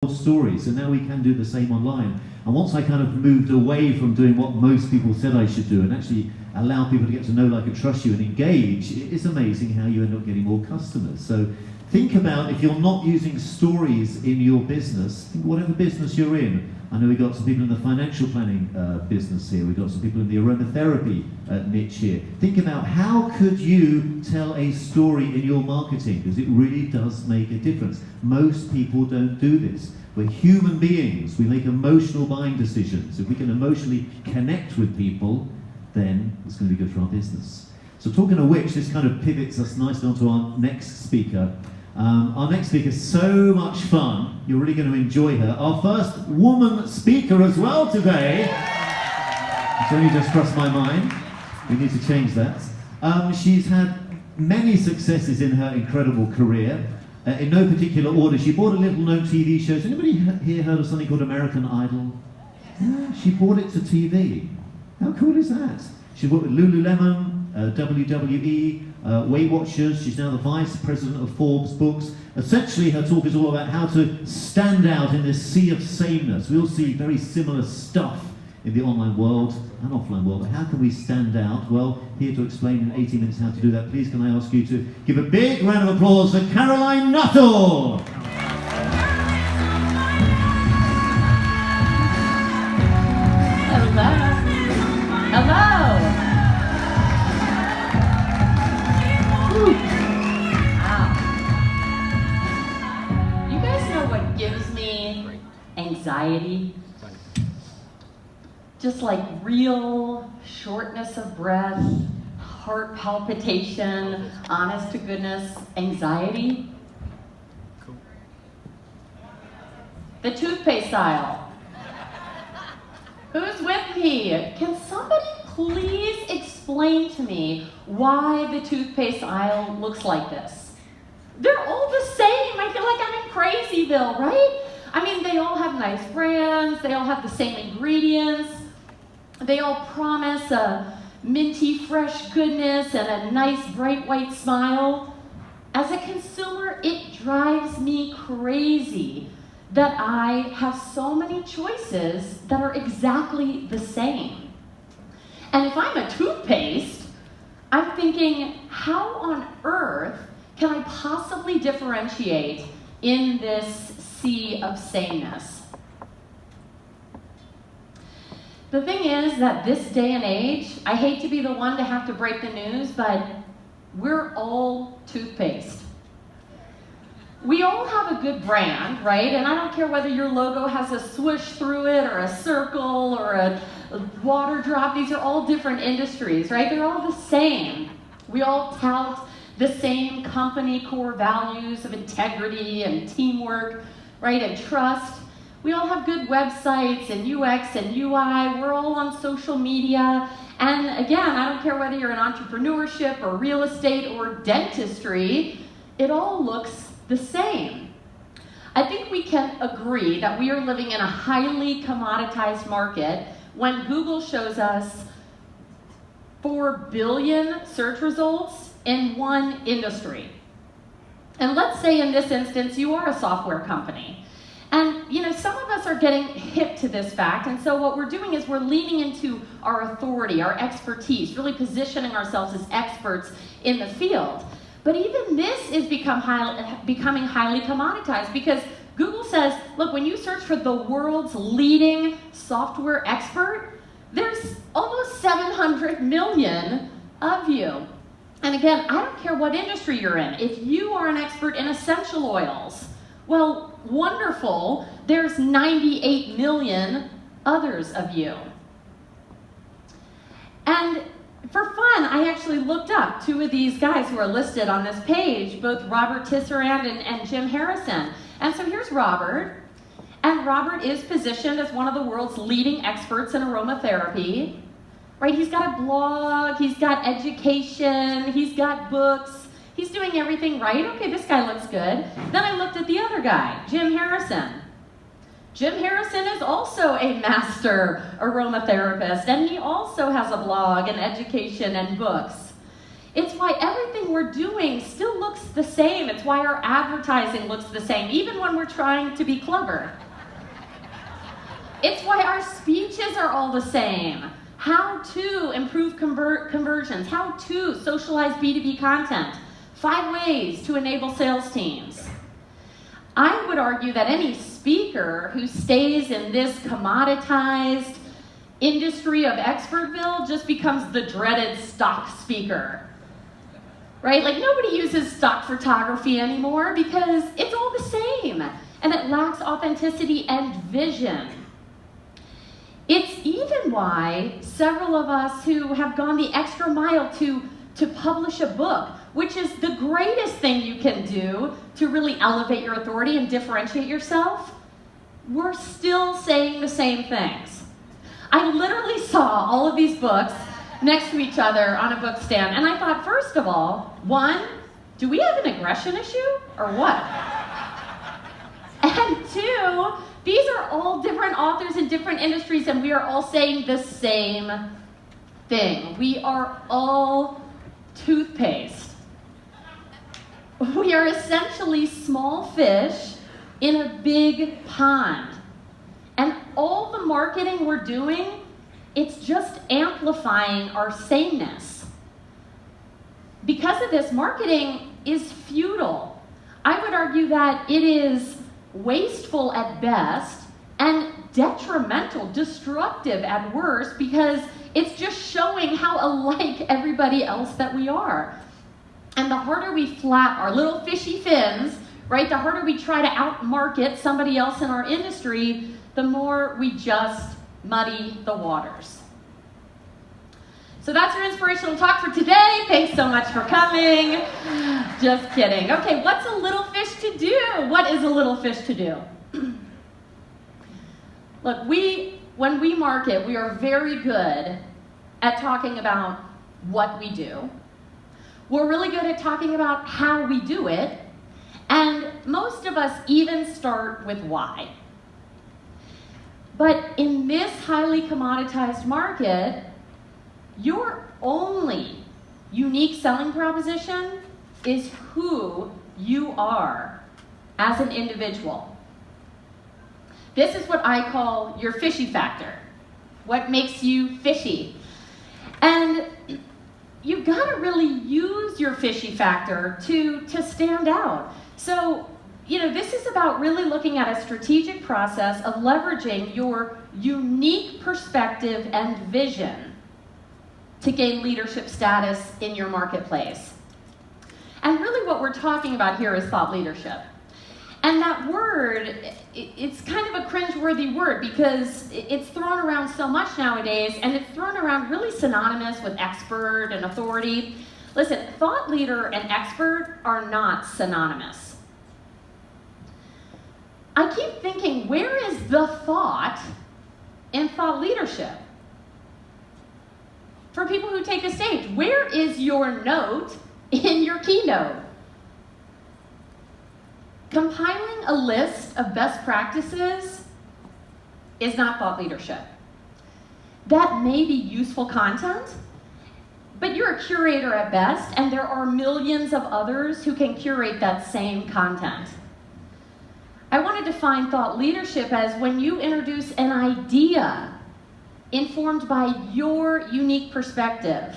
more stories. So now we can do the same online. And once I kind of moved away from doing what most people said I should do and actually allow people to get to know, like, and trust you and engage, it's amazing how you end up getting more customers. So think about, if you're not using stories in your business, think whatever business you're in. I know we've got some people in the financial planning business here. We've got some people in the aromatherapy niche here. Think about how could you tell a story in your marketing, because it really does make a difference. Most people don't do this. We're human beings. We make emotional buying decisions. If we can emotionally connect with people, then it's going to be good for our business. So talking of which, this kind of pivots us nicely onto our next speaker. Our next speaker is so much fun. You're really going to enjoy her. Our first woman speaker as well today. It's only just crossed my mind. We need to change that. She's had many successes in her incredible career. In no particular order, she bought a little-known TV show. Has anybody here heard of something called American Idol? Yeah, she brought it to TV. How cool is that? She worked with Lululemon, WWE, Weight Watchers. She's now the vice president of Forbes Books. Essentially, her talk is all about how to stand out in this sea of sameness. We all see very similar stuff in the online world and offline world, but how can we stand out? Well, here to explain in 18 minutes how to do that, please can I ask you to give a big round of applause for Caroline Nuttall. Hello. Hello. Wow. You guys know what gives me anxiety? Just like real shortness of breath, heart palpitation, honest to goodness anxiety. Cool. The toothpaste aisle. Who's with me? Can somebody please explain to me why the toothpaste aisle looks like this? They're all the same. I feel like I'm in Crazyville, right? I mean, they all have nice brands. They all have the same ingredients. They all promise a minty, fresh goodness and a nice, bright, white smile. As a consumer, it drives me crazy that I have so many choices that are exactly the same. And if I'm a toothpaste, I'm thinking, how on earth can I possibly differentiate in this sea of sameness? The thing is that this day and age, I hate to be the one to have to break the news, but we're all toothpaste. We all have a good brand, right? And I don't care whether your logo has a swoosh through it or a circle or a water drop. These are all different industries, right? They're all the same. We all tout the same company core values of integrity and teamwork, right? And trust. We all have good websites and UX and UI. We're all on social media. And again, I don't care whether you're in entrepreneurship or real estate or dentistry, it all looks the same. I think we can agree that we are living in a highly commoditized market when Google shows us 4 billion search results in one industry. And let's say in this instance, you are a software company. And you know, some of us are getting hip to this fact, and so what we're doing is we're leaning into our authority, our expertise, really positioning ourselves as experts in the field. But even this is becoming highly commoditized because Google says, look, when you search for the world's leading software expert, there's almost 700 million of you. And again, I don't care what industry you're in. If you are an expert in essential oils, well, wonderful, there's 98 million others of you. And for fun, I actually looked up 2 of these guys who are listed on this page, both Robert Tisserand and Jim Harrison. And so here's Robert. And Robert is positioned as one of the world's leading experts in aromatherapy. Right? He's got a blog, he's got education, he's got books. He's doing everything right. Okay, this guy looks good. Then I looked at the other guy, Jim Harrison. Jim Harrison is also a master aromatherapist, and he also has a blog and education and books. It's why everything we're doing still looks the same. It's why our advertising looks the same, even when we're trying to be clever. It's why our speeches are all the same. How to improve conversions, how to socialize B2B content, 5 ways to enable sales teams. I would argue that any speaker who stays in this commoditized industry of Expertville just becomes the dreaded stock speaker. Right? Like, nobody uses stock photography anymore because it's all the same and it lacks authenticity and vision. It's even why several of us who have gone the extra mile to publish a book, which is the greatest thing you can do to really elevate your authority and differentiate yourself, we're still saying the same things. I literally saw all of these books next to each other on a book stand, and I thought, first of all, one, do we have an aggression issue or what? And two, these are all different authors in different industries, and we are all saying the same thing. We are all toothpaste. We are essentially small fish in a big pond. And all the marketing we're doing, it's just amplifying our sameness. Because of this, marketing is futile. I would argue that it is wasteful at best and detrimental, destructive at worst, because it's just showing how alike everybody else that we are. And the harder we flap our little fishy fins, right, the harder we try to outmarket somebody else in our industry, the more we just muddy the waters. So that's your inspirational talk for today. Thanks so much for coming. Just kidding. Okay, what's a little fish to do? What is a little fish to do? Look, when we market, we are very good at talking about what we do. We're really good at talking about how we do it. And most of us even start with why. But in this highly commoditized market, your only unique selling proposition is who you are as an individual. This is what I call your fishy factor. What makes you fishy? And you've got to really use your fishy factor to stand out. So, this is about really looking at a strategic process of leveraging your unique perspective and vision to gain leadership status in your marketplace. And really what we're talking about here is thought leadership. And that word, it's kind of a cringeworthy word because it's thrown around so much nowadays, and it's thrown around really synonymous with expert and authority. Listen, thought leader and expert are not synonymous. I keep thinking, where is the thought in thought leadership? For people who take a stage, where is your note in your keynote? Compiling a list of best practices is not thought leadership. That may be useful content, but you're a curator at best, and there are millions of others who can curate that same content. I want to define thought leadership as when you introduce an idea informed by your unique perspective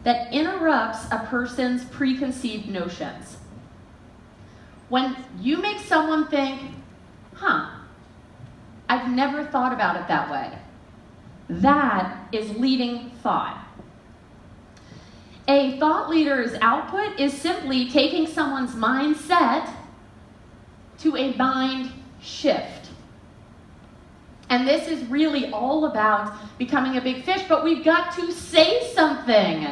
that interrupts a person's preconceived notions. When you make someone think, I've never thought about it that way. That is leading thought. A thought leader's output is simply taking someone's mindset to a mind shift. And this is really all about becoming a big fish, but we've got to say something.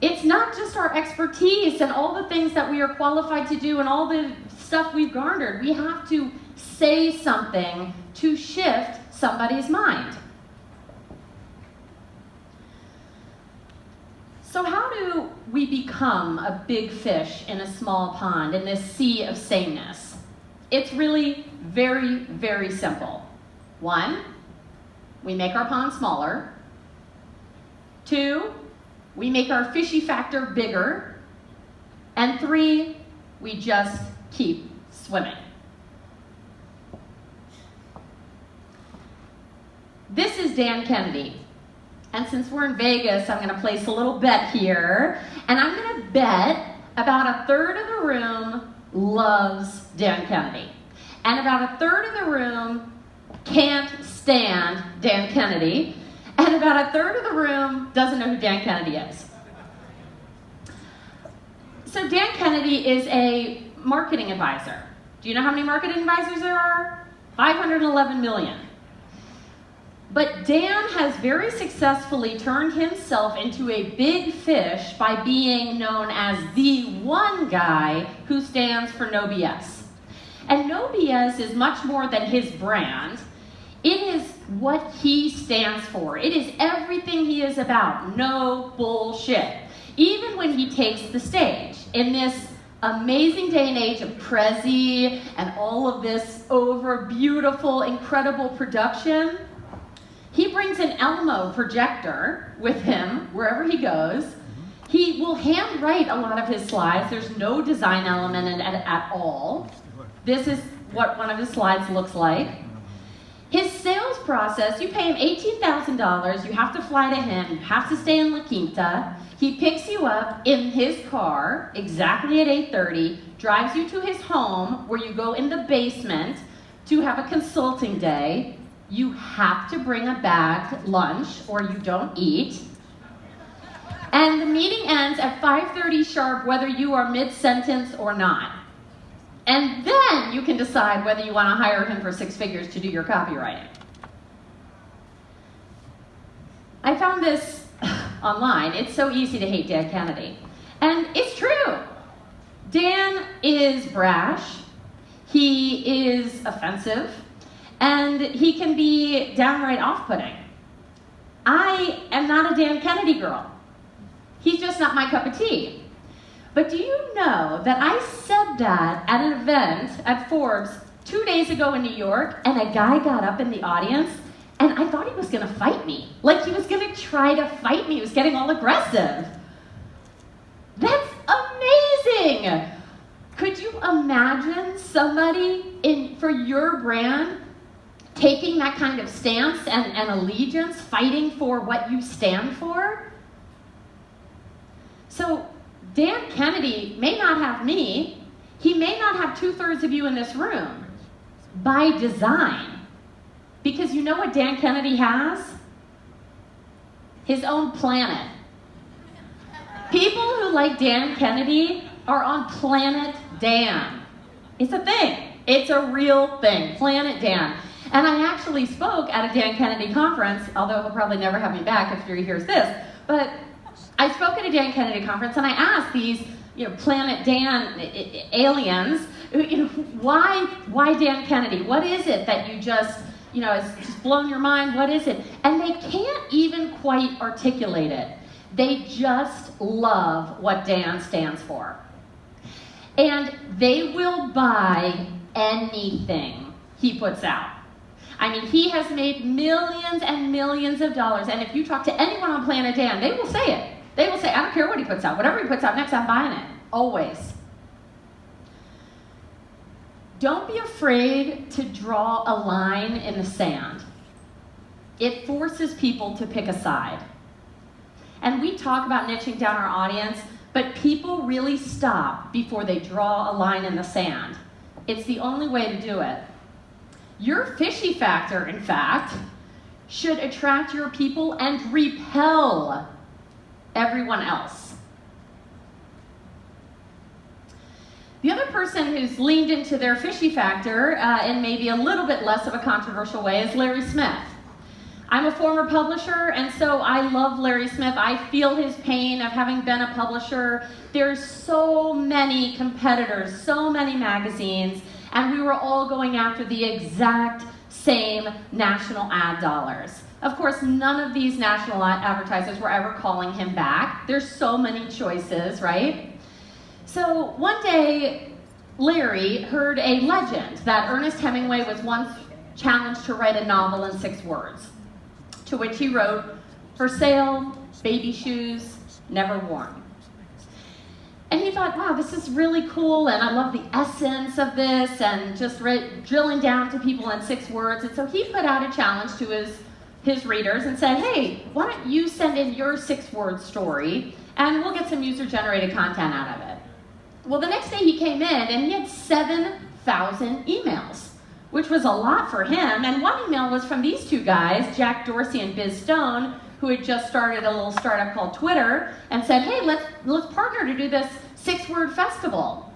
It's not just our expertise and all the things that we are qualified to do and all the stuff we've garnered. We have to say something to shift somebody's mind. So how do we become a big fish in a small pond in this sea of sameness? It's really very, very simple. 1, we make our pond smaller. 2, we make our fishy factor bigger. And 3, we just keep swimming. This is Dan Kennedy. And since we're in Vegas, I'm going to place a little bet here. And I'm going to bet about a third of the room loves Dan Kennedy. And about a third of the room can't stand Dan Kennedy. And about a third of the room doesn't know who Dan Kennedy is. So Dan Kennedy is a marketing advisor. Do you know how many marketing advisors there are? 511 million. But Dan has very successfully turned himself into a big fish by being known as the one guy who stands for no BS. And no BS is much more than his brand. It is what he stands for. It is everything he is about. No bullshit. Even when he takes the stage in this amazing day and age of Prezi and all of this over beautiful, incredible production, he brings an Elmo projector with him wherever he goes. He will handwrite a lot of his slides. There's no design element in it at all. This is what one of his slides looks like. His sales process, you pay him $18,000, you have to fly to him, you have to stay in La Quinta. He picks you up in his car exactly at 8:30, drives you to his home where you go in the basement to have a consulting day. You have to bring a bagged lunch or you don't eat. And the meeting ends at 5:30 sharp whether you are mid-sentence or not. And then you can decide whether you want to hire him for 6 figures to do your copywriting. I found this online. It's so easy to hate Dan Kennedy. And it's true. Dan is brash. He is offensive. And he can be downright off-putting. I am not a Dan Kennedy girl. He's just not my cup of tea. But do you know that I said that at an event at Forbes 2 days ago in New York, and a guy got up in the audience, and I thought he was going to fight me. Like he was going to try to fight me. He was getting all aggressive. That's amazing. Could you imagine somebody for your brand taking that kind of stance and allegiance, fighting for what you stand for? So Dan Kennedy may not have me. He may not have 2/3 of you in this room by design. Because you know what Dan Kennedy has? His own planet. People who like Dan Kennedy are on Planet Dan. It's a thing. It's a real thing. Planet Dan. And I actually spoke at a Dan Kennedy conference, although he'll probably never have me back if he hears this, but I spoke at a Dan Kennedy conference and I asked these, Planet Dan aliens, why Dan Kennedy? What is it that you just, has just blown your mind? What is it? And they can't even quite articulate it. They just love what Dan stands for. And they will buy anything he puts out. I mean, he has made millions and millions of dollars. And if you talk to anyone on Planet Dan, they will say it. They will say, I don't care what he puts out. Whatever he puts out next, I'm buying it. Always. Don't be afraid to draw a line in the sand. It forces people to pick a side. And we talk about niching down our audience, but people really stop before they draw a line in the sand. It's the only way to do it. Your fishy factor, in fact, should attract your people and repel everyone else. The other person who's leaned into their fishy factor in maybe a little bit less of a controversial way is Larry Smith. I'm a former publisher, and so I love Larry Smith. I feel his pain of having been a publisher. There's so many competitors, so many magazines, and we were all going after the exact same national ad dollars. Of course, none of these national advertisers were ever calling him back. There's so many choices, right? So one day, Larry heard a legend that Ernest Hemingway was once challenged to write a novel in 6 words, to which he wrote, "For sale, baby shoes, never worn. And he thought, wow, this is really cool, and I love the essence of this, and just drilling down to people in 6 words. And so he put out a challenge to his readers and said, hey, why don't you send in your 6-word story, and we'll get some user-generated content out of it. Well, the next day he came in, and he had 7,000 emails, which was a lot for him. And one email was from these 2 guys, Jack Dorsey and Biz Stone, who had just started a little startup called Twitter, and said, hey, let's partner to do this 6-word festival.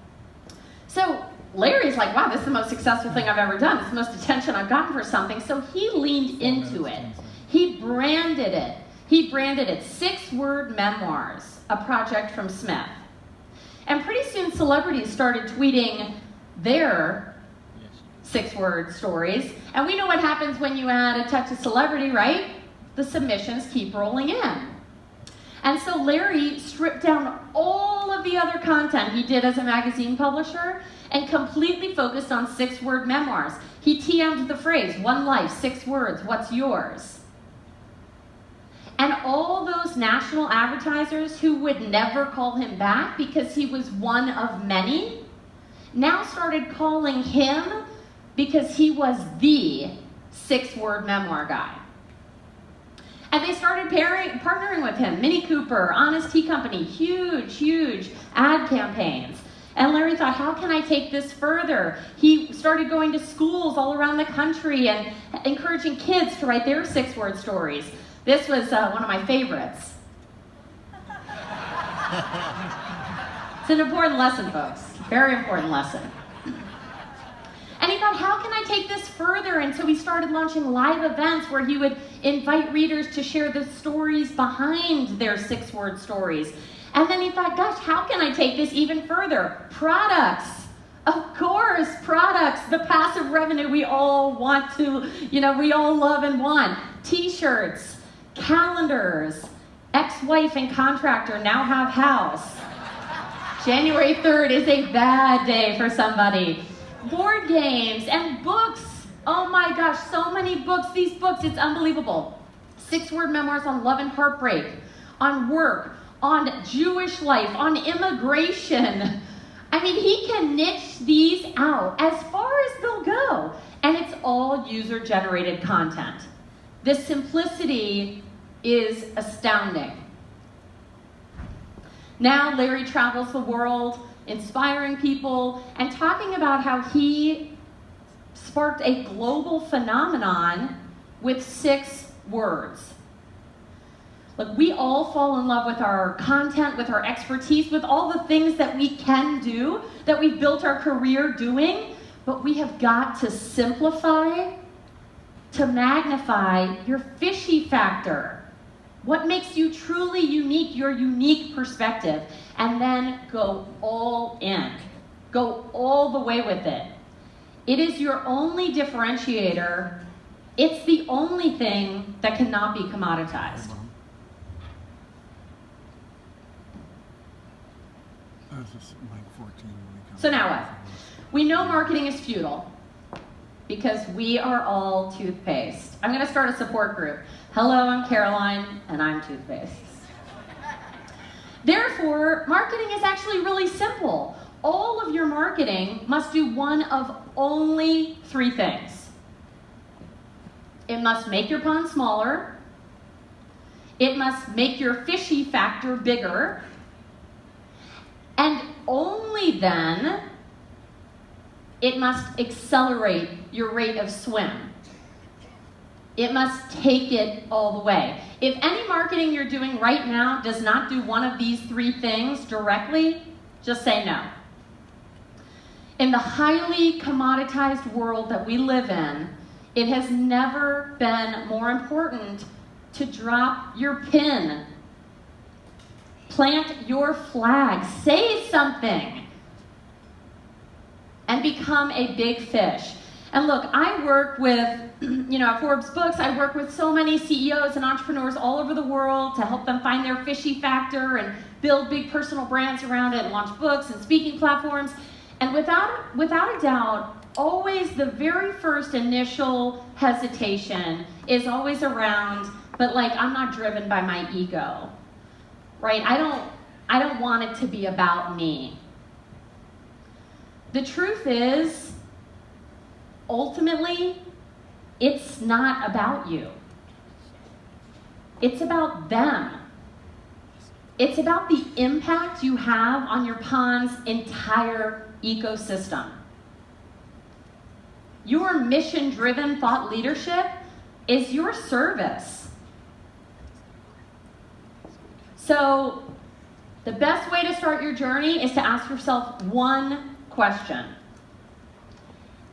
So Larry's like, wow, this is the most successful thing I've ever done. It's the most attention I've gotten for something. So he leaned into it. He branded it. He branded it 6-word memoirs, a project from Smith. And pretty soon celebrities started tweeting their 6-word stories. And we know what happens when you add a touch of celebrity, right? The submissions keep rolling in. And so Larry stripped down all of the other content he did as a magazine publisher and completely focused on 6-word memoirs. He TM'd the phrase, 1 life, 6 words, what's yours? And all those national advertisers who would never call him back because he was one of many, now started calling him because he was the 6-word memoir guy. And they started partnering with him. Mini Cooper, Honest Tea Company, huge ad campaigns. And Larry thought, how can I take this further? He started going to schools all around the country and encouraging kids to write their 6-word stories. This was one of my favorites. It's an important lesson, folks. Very important lesson. And he thought, how can I take this further? And so he started launching live events where he would invite readers to share the stories behind their 6-word stories. And then he thought, gosh, how can I take this even further? Products. Of course, products, the passive revenue we all want to, we all love and want. T-shirts, calendars, ex-wife and contractor now have house. January 3rd is a bad day for somebody. Board games and books. Oh my gosh, so many books. These books, it's unbelievable. 6-word memoirs on love and heartbreak, on work, on Jewish life, on immigration. I mean, he can niche these out as far as they'll go. And it's all user-generated content. The simplicity is astounding. Now Larry travels the world, inspiring people, and talking about how he sparked a global phenomenon with 6 words. Look, we all fall in love with our content, with our expertise, with all the things that we can do, that we've built our career doing, but we have got to simplify, to magnify your fishy factor. What makes you truly unique, your unique perspective, and then go all in. Go all the way with it. It is your only differentiator. It's the only thing that cannot be commoditized. So now what? We know marketing is futile because we are all toothpaste. I'm going to start a support group. Hello, I'm Caroline, and I'm toothpaste. Therefore, marketing is actually really simple. All of your marketing must do one of only 3 things. It must make your pond smaller. It must make your fishy factor bigger. And only then, it must accelerate your rate of swim. It must take it all the way. If any marketing you're doing right now does not do one of these 3 things directly, just say no. In the highly commoditized world that we live in, it has never been more important to drop your pin. Plant your flag. Say something. And become a big fish. And look, I work with, at Forbes Books, I work with so many CEOs and entrepreneurs all over the world to help them find their fishy factor and build big personal brands around it and launch books and speaking platforms. And without a doubt, always the very first initial hesitation is always around, but I'm not driven by my ego. right? I don't want it to be about me. The truth is, ultimately, it's not about you. It's about them. It's about the impact you have on your pond's entire ecosystem. Your mission-driven thought leadership is your service. So, the best way to start your journey is to ask yourself one question.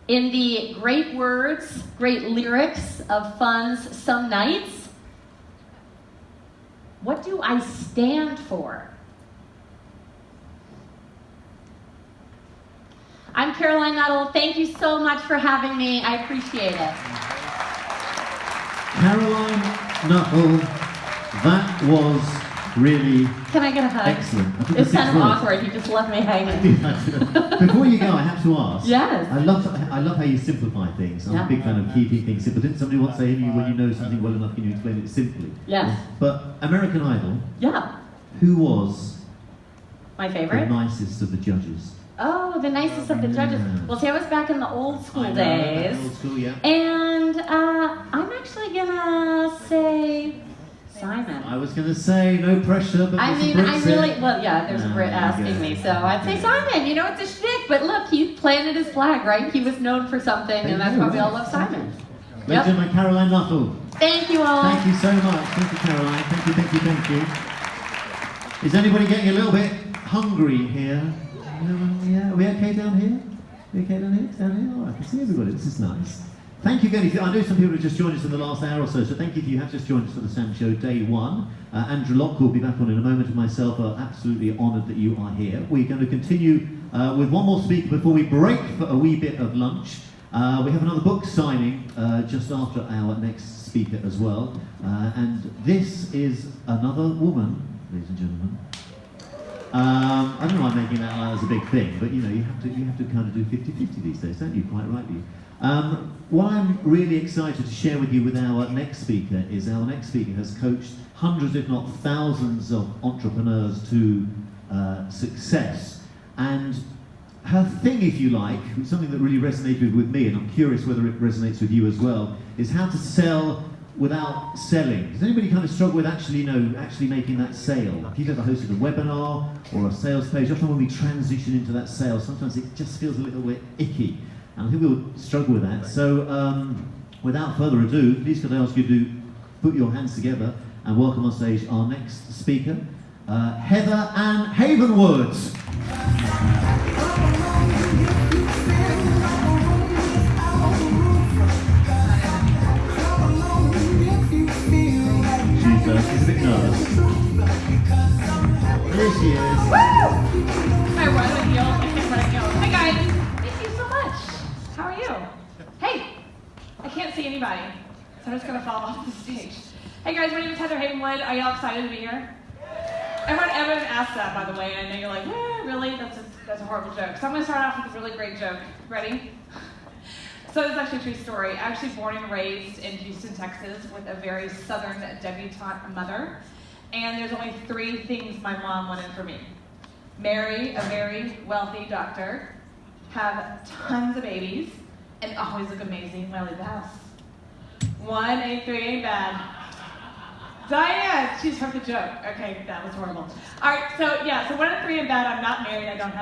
In the great words, great lyrics of Fun's Some Nights, what do I stand for? I'm Caroline Nuttall. Thank you so much for having me. I appreciate it. Caroline Nuttall, that was really Can I get a hug? excellent. It's kind of awkward. You just left me hanging. Before you go, I have to ask. Yes. I love how you simplify things. I'm a big fan of keeping things simple. Didn't somebody once say, when you know something well enough, can you explain it simply? Yes. But American Idol, Yeah. who was My the favorite? nicest of the judges? Oh, the nicest of the judges. Well, see, I was back in the old school I know, days. Old school, yeah. And I'm actually gonna say Simon. I was going to say, no pressure, but I there's mean, some Brits I in. really, well, yeah, there's a Brit There you asking go. me, so I'd say Simon. You know, it's a shtick, but look, he planted his flag, right? He was known for something, and that's why we all love Simon. Ladies and gentlemen, Caroline Nuttall. Thank you all. Thank you so much. Thank you, Caroline. Thank you. Is anybody getting a little bit hungry here? Yeah, are we okay down here? We okay down here? Down here? Oh, I can see everybody. This is nice. Thank you again. I know some people have just joined us in the last hour or so thank you if you have just joined us for the Sam Show Day 1. Andrew Locke will be back on in a moment, and myself are absolutely honoured that you are here. We're going to continue with one more speaker before we break for a wee bit of lunch. We have another book signing just after our next speaker as well. And this is another woman, ladies and gentlemen. I don't know why I'm making that out as a big thing, but you know, you have to kind of do 50-50 these days, don't you? Quite rightly. What I'm really excited to share with you with our next speaker is our next speaker has coached hundreds, if not thousands, of entrepreneurs to success. And her thing, if you like, something that really resonated with me, and I'm curious whether it resonates with you as well, is how to sell without selling. Does anybody kind of struggle with actually making that sale? If you've ever hosted a webinar or a sales page, often when we transition into that sale, sometimes it just feels a little bit icky. And I think we would struggle with that. So without further ado, please could I ask you to put your hands together and welcome on stage our next speaker, Heather Ann Havenwood. She's a bit nervous. Here she is. Woo! I run with you. I can't let it go. Hi guys. Thank you so much. How are you? Hey. I can't see anybody, so I'm just gonna fall off the stage. Hey guys, my name is Heather Havenwood. Are y'all excited to be here? Everyone asked that, by the way, and I know you're like, really? That's a horrible joke. So I'm gonna start off with a really great joke. Ready? So this is actually a true story. I'm actually born and raised in Houston, Texas, with a very southern debutante mother. And there's only 3 things my mom wanted for me. Marry a very wealthy doctor, have tons of babies, and always look amazing when I leave the house. 1, 8, 3 ain't bad. Diane, she's heard the joke. Okay, that was horrible. All right, so 1 of 3 ain't bad. I'm not married. I don't have